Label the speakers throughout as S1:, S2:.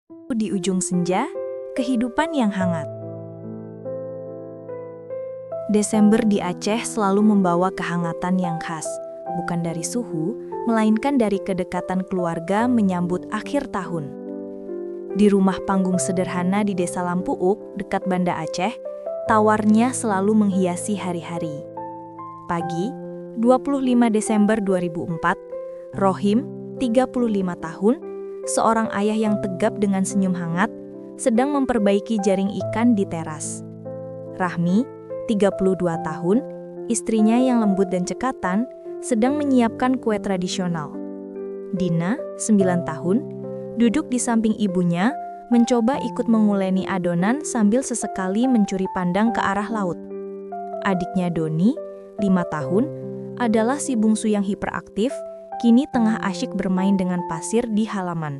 S1: Di ujung senja, kehidupan yang hangat. Desember di Aceh selalu membawa kehangatan yang khas, bukan dari suhu, melainkan dari kedekatan keluarga menyambut akhir tahun. Di rumah panggung sederhana di Desa Lampuuk, dekat Banda Aceh, tawarnya selalu menghiasi hari-hari. Pagi, 25 Desember 2004, Rohim, 35 tahun, seorang ayah yang tegap dengan senyum hangat, sedang memperbaiki jaring ikan di teras. Rahmi, 32 tahun, istrinya yang lembut dan cekatan, sedang menyiapkan kue tradisional. Dina, 9 tahun, duduk di samping ibunya, mencoba ikut menguleni adonan sambil sesekali mencuri pandang ke arah laut. Adiknya Doni, 5 tahun, adalah si bungsu yang hiperaktif, kini tengah asyik bermain dengan pasir di halaman.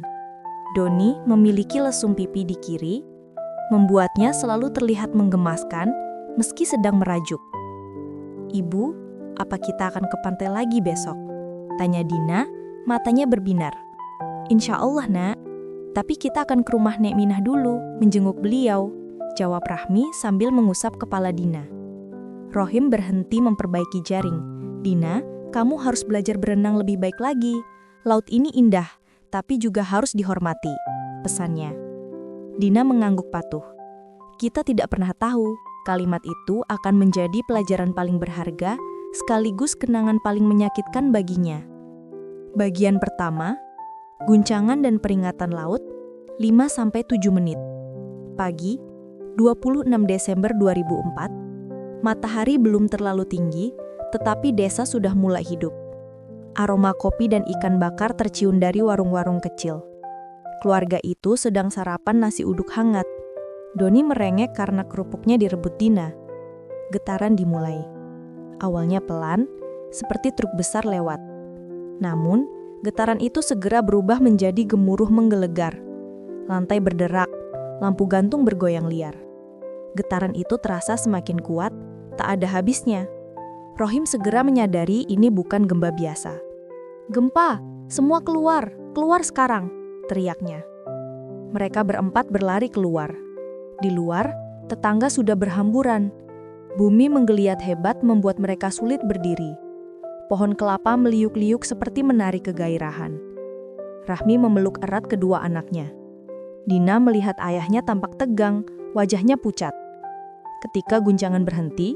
S1: Doni memiliki lesung pipi di kiri, membuatnya selalu terlihat menggemaskan meski sedang merajuk. "Ibu, apa kita akan ke pantai lagi besok?" tanya Dina, matanya berbinar. "Insya Allah, Nak. Tapi kita akan ke rumah Nek Minah dulu, menjenguk beliau," jawab Rahmi sambil mengusap kepala Dina. Rohim berhenti memperbaiki jaring. "Dina, kamu harus belajar berenang lebih baik lagi. Laut ini indah, tapi juga harus dihormati," pesannya. Dina mengangguk patuh. Kita tidak pernah tahu, kalimat itu akan menjadi pelajaran paling berharga, sekaligus kenangan paling menyakitkan baginya. Bagian pertama, guncangan dan peringatan laut, 5-7 menit. Pagi, 26 Desember 2004, matahari belum terlalu tinggi, tetapi desa sudah mulai hidup. Aroma kopi dan ikan bakar tercium dari warung-warung kecil. Keluarga itu sedang sarapan nasi uduk hangat. Doni merengek karena kerupuknya direbut Dina. Getaran dimulai. Awalnya pelan, seperti truk besar lewat. Namun, getaran itu segera berubah menjadi gemuruh menggelegar. Lantai berderak, lampu gantung bergoyang liar. Getaran itu terasa semakin kuat, tak ada habisnya. Rohim segera menyadari ini bukan gempa biasa. "Gempa, semua keluar, keluar sekarang," teriaknya. Mereka berempat berlari keluar. Di luar, tetangga sudah berhamburan. Bumi menggeliat hebat membuat mereka sulit berdiri. Pohon kelapa meliuk-liuk seperti menarik kegairahan. Rahmi memeluk erat kedua anaknya. Dina melihat ayahnya tampak tegang, wajahnya pucat. Ketika guncangan berhenti,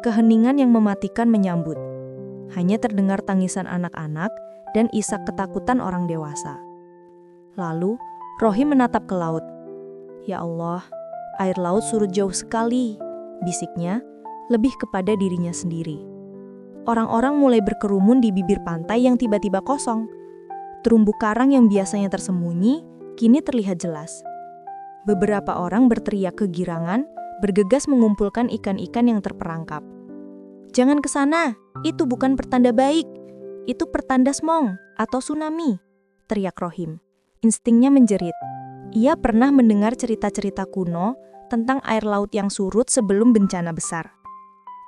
S1: keheningan yang mematikan menyambut. Hanya terdengar tangisan anak-anak dan isak ketakutan orang dewasa. Lalu, Rohim menatap ke laut. "Ya Allah, air laut surut jauh sekali," bisiknya, lebih kepada dirinya sendiri. Orang-orang mulai berkerumun di bibir pantai yang tiba-tiba kosong. Terumbu karang yang biasanya tersembunyi, kini terlihat jelas. Beberapa orang berteriak kegirangan, bergegas mengumpulkan ikan-ikan yang terperangkap. "Jangan ke sana, itu bukan pertanda baik. Itu pertanda smong atau tsunami," teriak Rohim. Instingnya menjerit. Ia pernah mendengar cerita-cerita kuno tentang air laut yang surut sebelum bencana besar.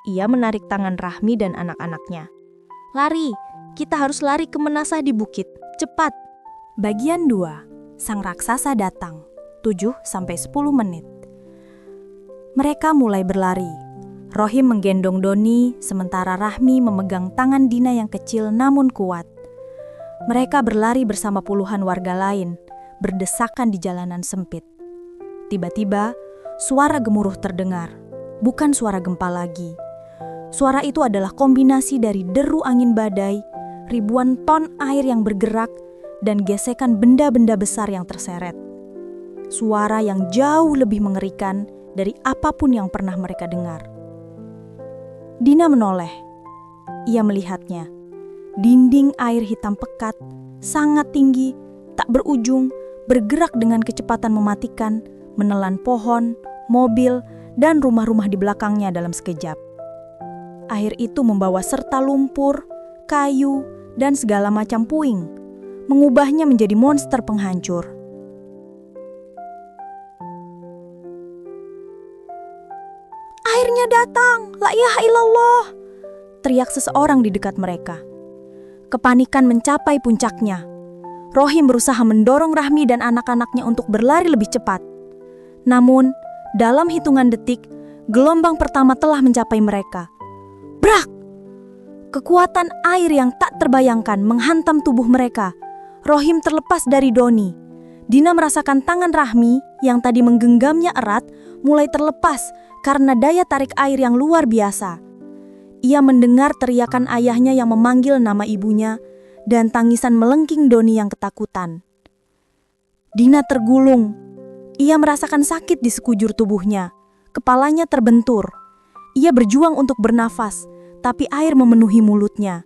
S1: Ia menarik tangan Rahmi dan anak-anaknya. "Lari, kita harus lari ke menasah di bukit, cepat." Bagian 2, sang raksasa datang, 7-10 menit. Mereka mulai berlari. Rohim menggendong Doni, sementara Rahmi memegang tangan Dina yang kecil namun kuat. Mereka berlari bersama puluhan warga lain, berdesakan di jalanan sempit. Tiba-tiba, suara gemuruh terdengar. Bukan suara gempa lagi. Suara itu adalah kombinasi dari deru angin badai, ribuan ton air yang bergerak, dan gesekan benda-benda besar yang terseret. Suara yang jauh lebih mengerikan dari apapun yang pernah mereka dengar. Dina menoleh. Ia melihatnya. Dinding air hitam pekat, sangat tinggi, tak berujung, bergerak dengan kecepatan mematikan, menelan pohon, mobil, dan rumah-rumah di belakangnya dalam sekejap. Air itu membawa serta lumpur, kayu, dan segala macam puing, mengubahnya menjadi monster penghancur. "Airnya datang, la ilaha illallah!" teriak seseorang di dekat mereka. Kepanikan mencapai puncaknya. Rohim berusaha mendorong Rahmi dan anak-anaknya untuk berlari lebih cepat. Namun, dalam hitungan detik, gelombang pertama telah mencapai mereka. Brak! Kekuatan air yang tak terbayangkan menghantam tubuh mereka. Rohim terlepas dari Doni. Dina merasakan tangan Rahmi yang tadi menggenggamnya erat mulai terlepas karena daya tarik air yang luar biasa. Ia mendengar teriakan ayahnya yang memanggil nama ibunya dan tangisan melengking Doni yang ketakutan. Dina tergulung. Ia merasakan sakit di sekujur tubuhnya. Kepalanya terbentur. Ia berjuang untuk bernafas, tapi air memenuhi mulutnya.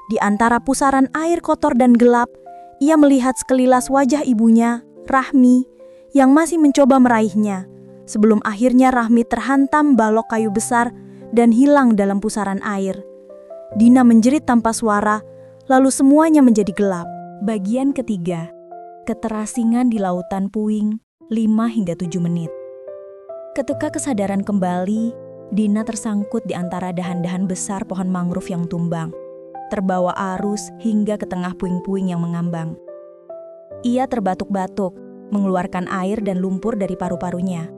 S1: Di antara pusaran air kotor dan gelap, ia melihat sekelilas wajah ibunya, Rahmi, yang masih mencoba meraihnya. Sebelum akhirnya Rahmi terhantam balok kayu besar dan hilang dalam pusaran air. Dina menjerit tanpa suara, lalu semuanya menjadi gelap. Bagian ketiga, keterasingan di lautan puing, 5 hingga 7 menit. Ketika kesadaran kembali, Dina tersangkut di antara dahan-dahan besar pohon mangrove yang tumbang, terbawa arus hingga ke tengah puing-puing yang mengambang. Ia terbatuk-batuk, mengeluarkan air dan lumpur dari paru-parunya.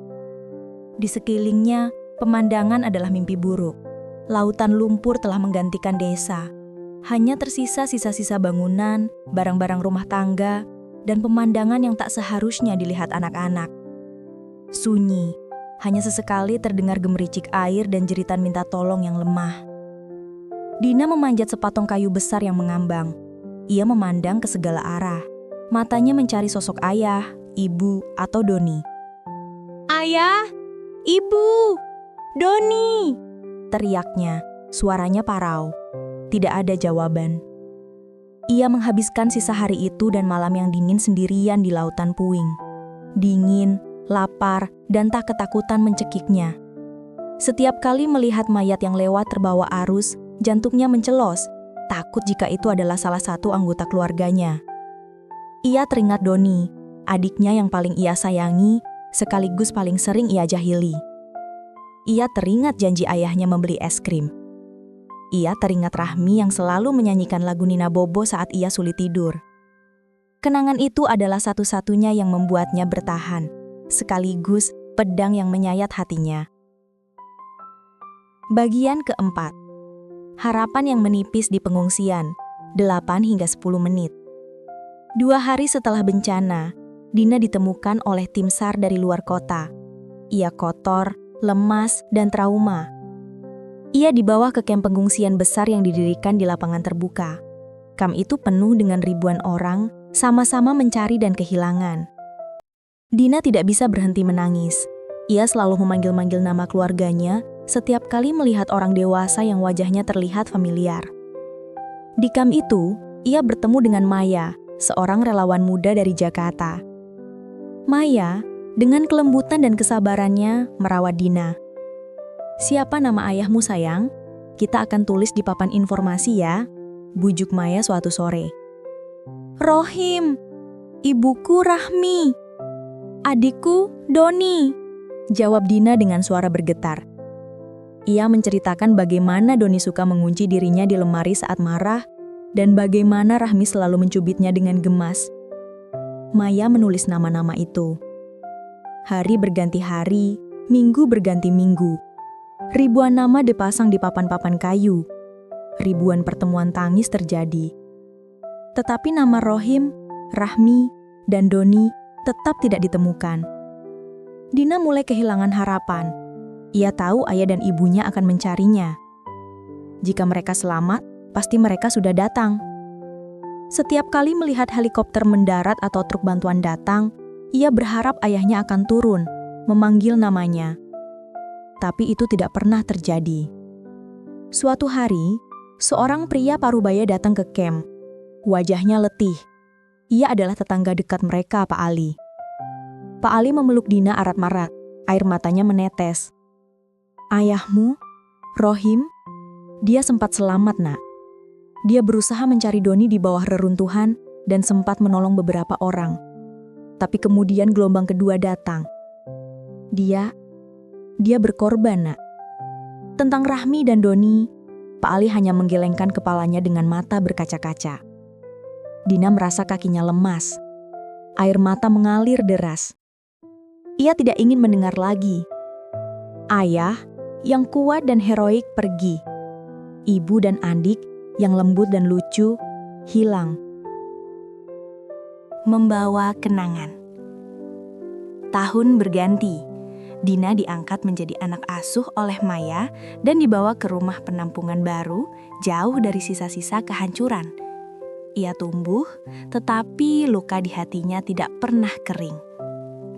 S1: Di sekelilingnya, pemandangan adalah mimpi buruk. Lautan lumpur telah menggantikan desa. Hanya tersisa sisa-sisa bangunan, barang-barang rumah tangga, dan pemandangan yang tak seharusnya dilihat anak-anak. Sunyi, hanya sesekali terdengar gemericik air dan jeritan minta tolong yang lemah. Dina memanjat sepatong kayu besar yang mengambang. Ia memandang ke segala arah. Matanya mencari sosok ayah, ibu, atau Doni. Ayah, ibu, Doni, teriaknya. Suaranya parau. Tidak ada jawaban. Ia menghabiskan sisa hari itu dan malam yang dingin sendirian di lautan puing. Dingin, lapar, dan tak ketakutan mencekiknya. Setiap kali melihat mayat yang lewat terbawa arus, jantungnya mencelos, takut jika itu adalah salah satu anggota keluarganya. Ia teringat Doni, adiknya yang paling ia sayangi, sekaligus paling sering ia jahili. Ia teringat janji ayahnya membeli es krim. Ia teringat Rahmi yang selalu menyanyikan lagu Nina Bobo saat ia sulit tidur. Kenangan itu adalah satu-satunya yang membuatnya bertahan, sekaligus pedang yang menyayat hatinya. Bagian keempat. Harapan yang menipis di pengungsian, 8 hingga 10 menit. 2 hari setelah bencana, Dina ditemukan oleh tim SAR dari luar kota. Ia kotor, lemas, dan trauma. Ia dibawa ke kamp pengungsian besar yang didirikan di lapangan terbuka. Kamp itu penuh dengan ribuan orang, sama-sama mencari dan kehilangan. Dina tidak bisa berhenti menangis. Ia selalu memanggil-manggil nama keluarganya setiap kali melihat orang dewasa yang wajahnya terlihat familiar. Di kamp itu, ia bertemu dengan Maya, seorang relawan muda dari Jakarta. Maya, dengan kelembutan dan kesabarannya, merawat Dina. "Siapa nama ayahmu, sayang? Kita akan tulis di papan informasi ya," bujuk Maya suatu sore. "Rohim, ibuku Rahmi, adikku Doni," jawab Dina dengan suara bergetar. Ia menceritakan bagaimana Doni suka mengunci dirinya di lemari saat marah, dan bagaimana Rahmi selalu mencubitnya dengan gemas. Maya menulis nama-nama itu. Hari berganti hari, minggu berganti minggu. Ribuan nama dipasang di papan-papan kayu. Ribuan pertemuan tangis terjadi. Tetapi nama Rohim, Rahmi, dan Doni tetap tidak ditemukan. Dina mulai kehilangan harapan. Ia tahu ayah dan ibunya akan mencarinya. Jika mereka selamat, pasti mereka sudah datang. Setiap kali melihat helikopter mendarat atau truk bantuan datang, ia berharap ayahnya akan turun, memanggil namanya. Tapi itu tidak pernah terjadi. Suatu hari, seorang pria parubaya datang ke kamp. Wajahnya letih. Ia adalah tetangga dekat mereka, Pak Ali. Pak Ali memeluk Dina erat-erat, air matanya menetes. "Ayahmu, Rohim, dia sempat selamat, Nak. Dia berusaha mencari Doni di bawah reruntuhan dan sempat menolong beberapa orang. Tapi kemudian gelombang kedua datang. Dia berkorban, Nak." Tentang Rahmi dan Doni, Pak Ali hanya menggelengkan kepalanya dengan mata berkaca-kaca. Dina merasa kakinya lemas. Air mata mengalir deras. Ia tidak ingin mendengar lagi. Ayah yang kuat dan heroik pergi. Ibu dan adik yang lembut dan lucu hilang. Membawa kenangan. Tahun berganti. Dina diangkat menjadi anak asuh oleh Maya dan dibawa ke rumah penampungan baru jauh dari sisa-sisa kehancuran. Ia tumbuh, tetapi luka di hatinya tidak pernah kering.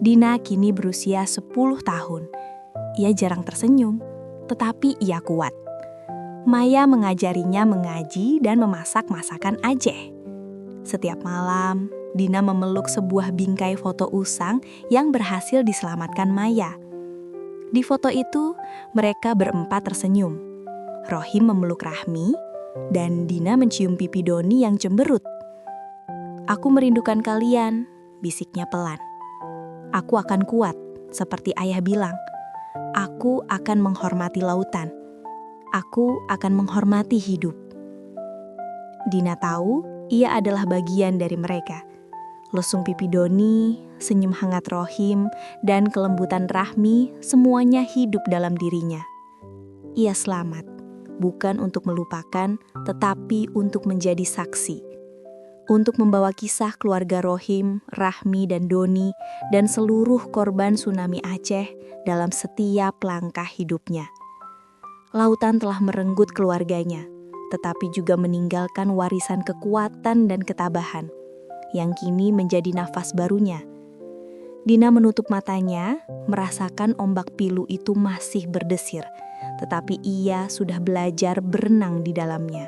S1: Dina kini berusia 10 tahun. Ia jarang tersenyum, tetapi ia kuat. Maya mengajarinya mengaji dan memasak masakan Aceh. Setiap malam, Dina memeluk sebuah bingkai foto usang yang berhasil diselamatkan Maya. Di foto itu, mereka berempat tersenyum. Rohim memeluk Rahmi, dan Dina mencium pipi Doni yang cemberut. "Aku merindukan kalian," bisiknya pelan. "Aku akan kuat, seperti ayah bilang. Aku akan menghormati lautan. Aku akan menghormati hidup." Dina tahu ia adalah bagian dari mereka. Lesung pipi Doni, senyum hangat Rohim, dan kelembutan Rahmi semuanya hidup dalam dirinya. Ia selamat, bukan untuk melupakan, tetapi untuk menjadi saksi. Untuk membawa kisah keluarga Rohim, Rahmi, dan Doni, dan seluruh korban tsunami Aceh dalam setiap langkah hidupnya. Lautan telah merenggut keluarganya, tetapi juga meninggalkan warisan kekuatan dan ketabahan, yang kini menjadi nafas barunya. Dina menutup matanya, merasakan ombak pilu itu masih berdesir, tetapi ia sudah belajar berenang di dalamnya.